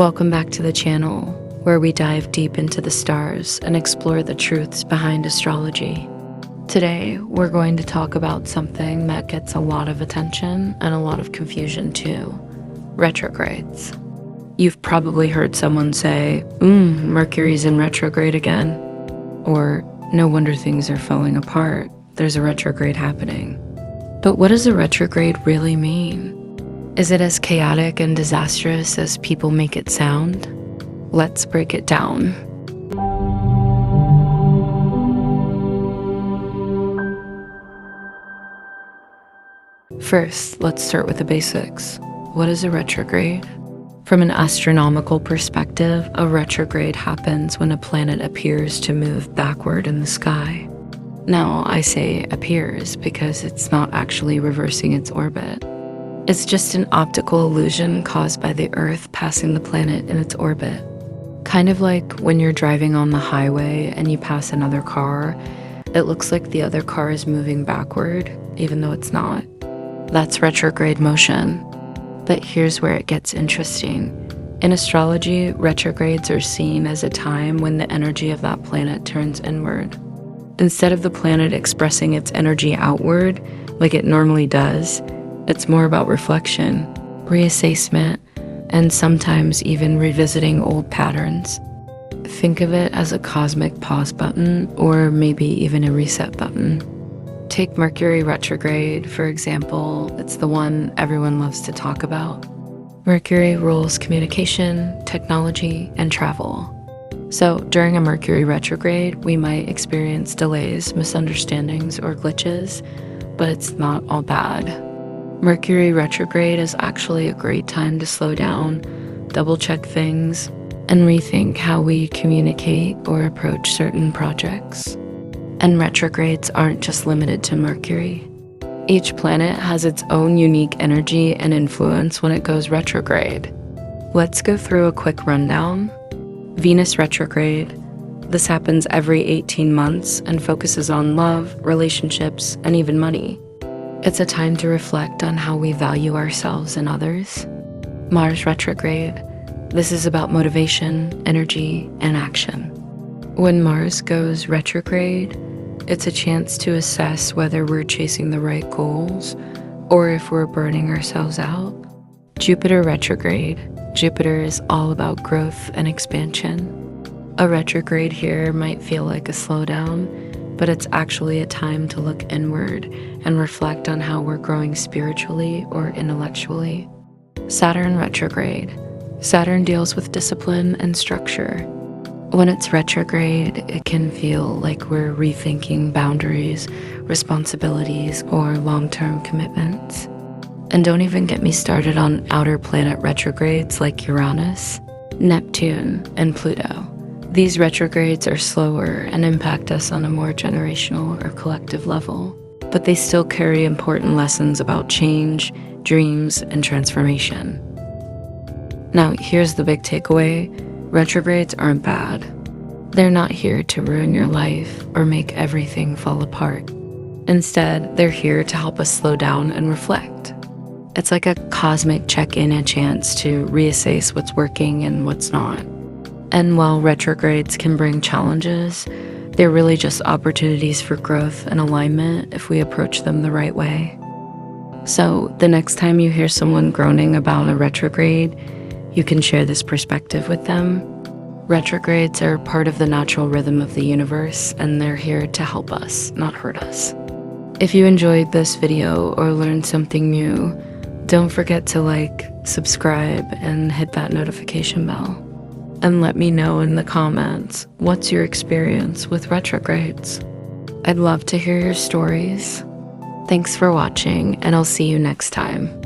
Welcome back to the channel, where we dive deep into the stars and explore the truths behind astrology. Today, we're going to talk about something that gets a lot of attention and a lot of confusion too: retrogrades. You've probably heard someone say, Mercury's in retrograde again. Or, no wonder things are falling apart, there's a retrograde happening. But what does a retrograde really mean? Is it as chaotic and disastrous as people make it sound? Let's break it down. First, let's start with the basics. What is a retrograde? From an astronomical perspective, a retrograde happens when a planet appears to move backward in the sky. Now, I say appears because it's not actually reversing its orbit. It's just an optical illusion caused by the Earth passing the planet in its orbit. Kind of like when you're driving on the highway and you pass another car, it looks like the other car is moving backward, even though it's not. That's retrograde motion. But here's where it gets interesting. In astrology, retrogrades are seen as a time when the energy of that planet turns inward. Instead of the planet expressing its energy outward, like it normally does, it's more about reflection, reassessment, and sometimes even revisiting old patterns. Think of it as a cosmic pause button, or maybe even a reset button. Take Mercury retrograde, for example. It's the one everyone loves to talk about. Mercury rules communication, technology, and travel. So during a Mercury retrograde, we might experience delays, misunderstandings, or glitches, but it's not all bad. Mercury retrograde is actually a great time to slow down, double-check things, and rethink how we communicate or approach certain projects. And retrogrades aren't just limited to Mercury. Each planet has its own unique energy and influence when it goes retrograde. Let's go through a quick rundown. Venus retrograde. This happens every 18 months and focuses on love, relationships, and even money. It's a time to reflect on how we value ourselves and others. Mars retrograde. This is about motivation, energy, and action. When Mars goes retrograde, it's a chance to assess whether we're chasing the right goals or if we're burning ourselves out. Jupiter retrograde. Jupiter is all about growth and expansion. A retrograde here might feel like a slowdown, but it's actually a time to look inward and reflect on how we're growing spiritually or intellectually. Saturn retrograde. Saturn deals with discipline and structure. When it's retrograde, it can feel like we're rethinking boundaries, responsibilities, or long-term commitments. And don't even get me started on outer planet retrogrades like Uranus, Neptune, and Pluto. These retrogrades are slower and impact us on a more generational or collective level, but they still carry important lessons about change, dreams, and transformation. Now, here's the big takeaway. Retrogrades aren't bad. They're not here to ruin your life or make everything fall apart. Instead, they're here to help us slow down and reflect. It's like a cosmic check-in, a chance to reassess what's working and what's not. And while retrogrades can bring challenges, they're really just opportunities for growth and alignment if we approach them the right way. So the next time you hear someone groaning about a retrograde, you can share this perspective with them. Retrogrades are part of the natural rhythm of the universe, and they're here to help us, not hurt us. If you enjoyed this video or learned something new, don't forget to like, subscribe, and hit that notification bell. And let me know in the comments, what's your experience with retrogrades? I'd love to hear your stories. Thanks for watching, and I'll see you next time.